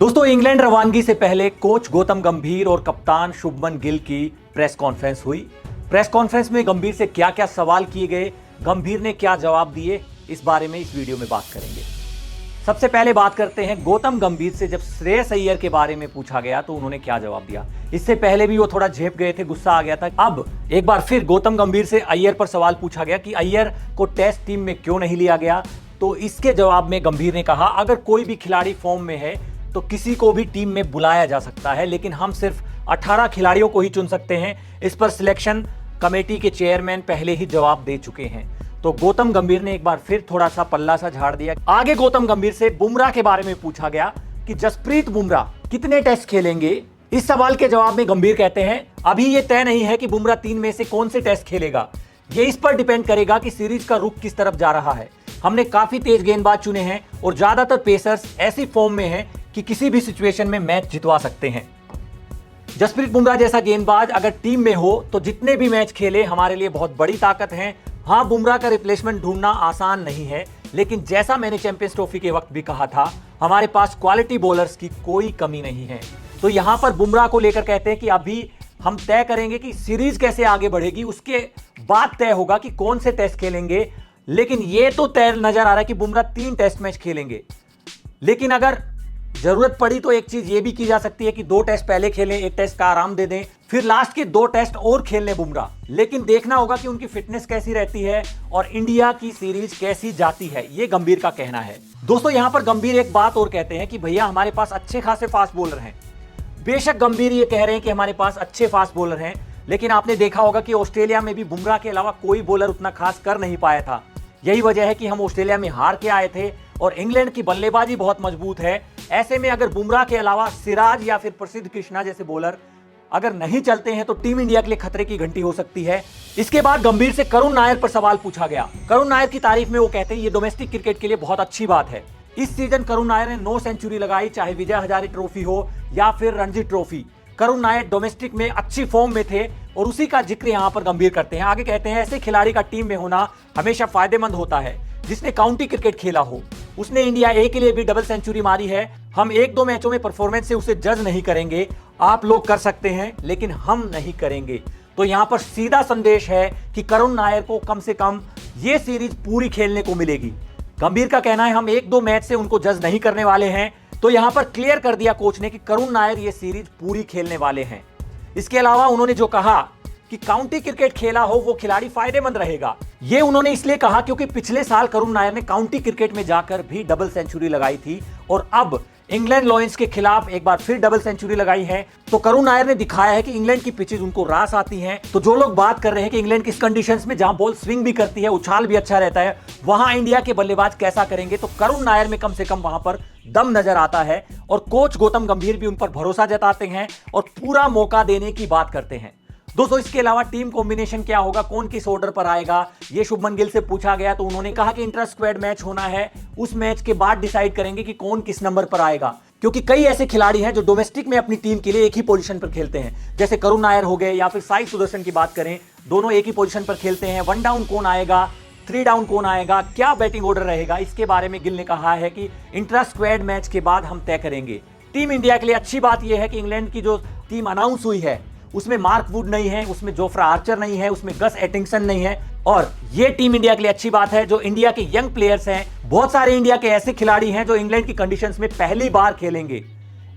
दोस्तों, इंग्लैंड रवानगी से पहले कोच गौतम गंभीर और कप्तान शुभमन गिल की प्रेस कॉन्फ्रेंस हुई। प्रेस कॉन्फ्रेंस में गंभीर से क्या क्या सवाल किए गए, गंभीर ने क्या जवाब दिए, इस बारे में इस वीडियो में बात करेंगे। सबसे पहले बात करते हैं गौतम गंभीर से। जब श्रेयस अय्यर के बारे में पूछा गया तो उन्होंने क्या जवाब दिया। इससे पहले भी वो थोड़ा झेप गए थे, गुस्सा आ गया था। अब एक बार फिर गौतम गंभीर से अय्यर पर सवाल पूछा गया कि अय्यर को टेस्ट टीम में क्यों नहीं लिया गया। तो इसके जवाब में गंभीर ने कहा, अगर कोई भी खिलाड़ी फॉर्म में है तो किसी को भी टीम में बुलाया जा सकता है, लेकिन हम सिर्फ 18 खिलाड़ियों को ही चुन सकते हैं। इस पर सिलेक्शन कमेटी के चेयरमैन पहले ही जवाब दे चुके हैं। तो गौतम गंभीर ने एक बार फिर थोड़ा सा पल्ला सा झाड़ दिया। आगे गौतम गंभीर से बुमराह के बारे में पूछा गया कि जसप्रीत बुमराह कितने टेस्ट खेलेंगे। इस सवाल के जवाब में गंभीर कहते हैं, अभी यह तय नहीं है कि बुमराह 3 में से कौन से टेस्ट खेलेगा। यह इस पर डिपेंड करेगा कि सीरीज का रुख किस तरफ जा रहा है। हमने काफी तेज गेंदबाज चुने हैं और ज्यादातर पेसर्स ऐसी फॉर्म में हैं कि किसी भी सिचुएशन में मैच जितवा सकते हैं। जसप्रीत बुमराह जैसा गेंदबाज अगर टीम में हो तो जितने भी मैच खेले हमारे लिए बहुत बड़ी ताकत है। हाँ, बुमराह का रिप्लेसमेंट ढूंढना आसान नहीं है, लेकिन जैसा मैंने चैंपियंस ट्रॉफी के वक्त भी कहा था, हमारे पास क्वालिटी बॉलर्स की कोई कमी नहीं है। तो यहां पर बुमराह को लेकर कहते हैं कि अभी हम तय करेंगे कि सीरीज कैसे आगे बढ़ेगी, उसके बाद तय होगा कि कौन से टेस्ट खेलेंगे। लेकिन यह तो तय नजर आ रहा है कि बुमराह 3 टेस्ट मैच खेलेंगे। लेकिन अगर जरूरत पड़ी तो एक चीज ये भी की जा सकती है कि 2 टेस्ट पहले खेलें, 1 टेस्ट का आराम दे दें, फिर लास्ट के 2 टेस्ट और खेल लें बुमराह। लेकिन देखना होगा कि उनकी फिटनेस कैसी रहती है और इंडिया की सीरीज कैसी जाती है, ये गंभीर का कहना है। दोस्तों, यहां पर गंभीर एक बात और कहते हैं कि भैया हमारे पास अच्छे खासे फास्ट बॉलर हैं। बेशक गंभीर ये कह रहे हैं कि हमारे पास अच्छे फास्ट बॉलर हैं, लेकिन आपने देखा होगा कि ऑस्ट्रेलिया में भी बुमराह के अलावा कोई बॉलर उतना खास कर नहीं पाया था। यही वजह है कि हम ऑस्ट्रेलिया में हार के आए थे और इंग्लैंड की बल्लेबाजी बहुत मजबूत है। ऐसे में अगर बुमराह के अलावा सिराज या फिर प्रसिद्ध कृष्णा जैसे बॉलर अगर नहीं चलते हैं तो टीम इंडिया के लिए खतरे की घंटी हो सकती है। इसके बाद गंभीर से करुण नायर पर सवाल पूछा गया। करुण नायर की तारीफ में वो कहते हैं ये डोमेस्टिक क्रिकेट के लिए बहुत अच्छी बात है। इस सीजन करुण नायर ने 9 सेंचुरी लगाई, चाहे विजय हजारे ट्रॉफी हो या फिर रणजी ट्रॉफी। करुण नायर डोमेस्टिक में अच्छी फॉर्म में थे और उसी का जिक्र यहां पर गंभीर करते हैं। आगे कहते हैं, ऐसे खिलाड़ी का टीम में होना हमेशा फायदेमंद होता है जिसने काउंटी क्रिकेट खेला हो। उसने इंडिया ए के लिए भी डबल सेंचुरी मारी है। हम 1-2 मैचों में परफॉर्मेंस से उसे जज नहीं करेंगे। आप लोग कर सकते हैं लेकिन हम नहीं करेंगे। तो यहां पर सीधा संदेश है कि करुण नायर को कम से कम ये सीरीज पूरी खेलने को मिलेगी। गंभीर का कहना है हम 1-2 मैच से उनको जज नहीं करने वाले हैं। तो यहां पर क्लियर कर दिया कोच ने कि करुण नायर ये सीरीज पूरी खेलने वाले हैं। इसके अलावा उन्होंने जो कहा कि काउंटी क्रिकेट खेला हो वो खिलाड़ी फायदेमंद रहेगा, ये उन्होंने इसलिए कहा क्योंकि पिछले साल करुण नायर ने काउंटी क्रिकेट में जाकर भी डबल सेंचुरी लगाई थी और अब इंग्लैंड लॉयंस के खिलाफ एक बार फिर डबल सेंचुरी लगाई है। तो करुण नायर ने दिखाया है कि इंग्लैंड की पिचेज उनको रास आती हैं। तो जो लोग बात कर रहे हैं कि इंग्लैंड किस कंडीशंस में जहां बॉल स्विंग भी करती है, उछाल भी अच्छा रहता है, वहां इंडिया के बल्लेबाज कैसा करेंगे, तो करुण नायर में कम से कम वहां पर दम नजर आता है। और कोच गौतम गंभीर भी उन पर भरोसा जताते हैं और पूरा मौका देने की बात करते हैं। दोस्तों, इसके अलावा टीम कॉम्बिनेशन क्या होगा, कौन किस ऑर्डर पर आएगा, ये शुभमन गिल से पूछा गया। तो उन्होंने कहा कि इंटर स्क्वाड मैच होना है, उस मैच के बाद डिसाइड करेंगे कि कौन किस नंबर पर आएगा। क्योंकि कई ऐसे खिलाड़ी हैं जो डोमेस्टिक में अपनी टीम के लिए एक ही पोजीशन पर खेलते हैं, जैसे करुण नायर हो गए या फिर साई सुदर्शन की बात करें, दोनों एक ही पोजीशन पर खेलते हैं। 1 डाउन कौन आएगा, 3 डाउन कौन आएगा, क्या बैटिंग ऑर्डर रहेगा, इसके बारे में गिल ने कहा है कि इंटर स्क्वाड मैच के बाद हम तय करेंगे। टीम इंडिया के लिए अच्छी बात यह है कि इंग्लैंड की जो टीम अनाउंस हुई है उसमें मार्क वुड नहीं है, उसमें जोफ्रा आर्चर नहीं है, उसमें गस एटिंगसन नहीं है। और ये टीम इंडिया के लिए अच्छी बात है। जो इंडिया के यंग प्लेयर्स हैं, बहुत सारे इंडिया के ऐसे खिलाड़ी हैं जो इंग्लैंड की कंडीशंस में पहली बार खेलेंगे।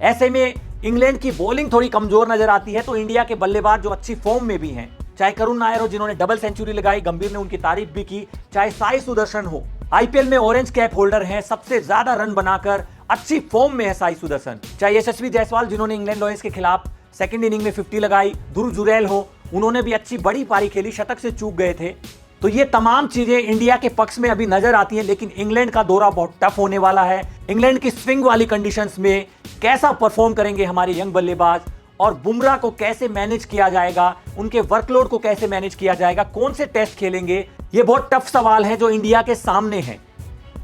ऐसे में इंग्लैंड की बॉलिंग थोड़ी कमजोर नजर आती है, तो इंडिया के बल्लेबाज जो अच्छी फॉर्म में भी हैं, चाहे करुण नायर हो जिन्होंने डबल सेंचुरी लगाई, गंभीर ने उनकी तारीफ भी की, चाहे साई सुदर्शन हो, आईपीएल में ऑरेंज कैप होल्डर हैं, सबसे ज्यादा रन बनाकर अच्छी फॉर्म में है साई सुदर्शन, चाहे यशस्वी जायसवाल जिन्होंने इंग्लैंड लॉयंस के खिलाफ सेकंड इनिंग में 50 लगाई, ध्रुव जुरैल हो, उन्होंने भी अच्छी बड़ी पारी खेली, शतक से चूक गए थे। तो ये तमाम चीजें इंडिया के पक्ष में अभी नजर आती हैं। लेकिन इंग्लैंड का दौरा बहुत टफ होने वाला है। इंग्लैंड की स्विंग वाली कंडीशंस में कैसा परफॉर्म करेंगे हमारे यंग बल्लेबाज और बुमराह को कैसे मैनेज किया जाएगा, उनके वर्कलोड को कैसे मैनेज किया जाएगा, कौन से टेस्ट खेलेंगे, ये बहुत टफ सवाल है जो इंडिया के सामने है।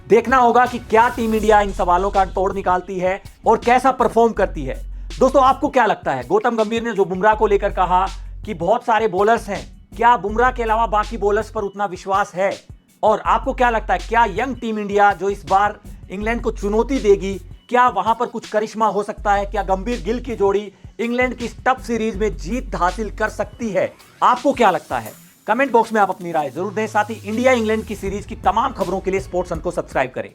देखना होगा कि क्या टीम इंडिया इन सवालों का तोड़ निकालती है और कैसा परफॉर्म करती है। दोस्तों, आपको क्या लगता है, गौतम गंभीर ने जो बुमराह को लेकर कहा कि बहुत सारे बॉलर्स हैं, क्या बुमराह के अलावा बाकी बॉलर्स पर उतना विश्वास है? और आपको क्या लगता है, क्या यंग टीम इंडिया जो इस बार इंग्लैंड को चुनौती देगी, क्या वहां पर कुछ करिश्मा हो सकता है? क्या गंभीर गिल की जोड़ी इंग्लैंड की टफ सीरीज में जीत हासिल कर सकती है? आपको क्या लगता है? कमेंट बॉक्स में आप अपनी राय जरूर दें। साथ ही इंडिया इंग्लैंड की सीरीज की तमाम खबरों के लिए स्पोर्ट्स सन को सब्सक्राइब करें।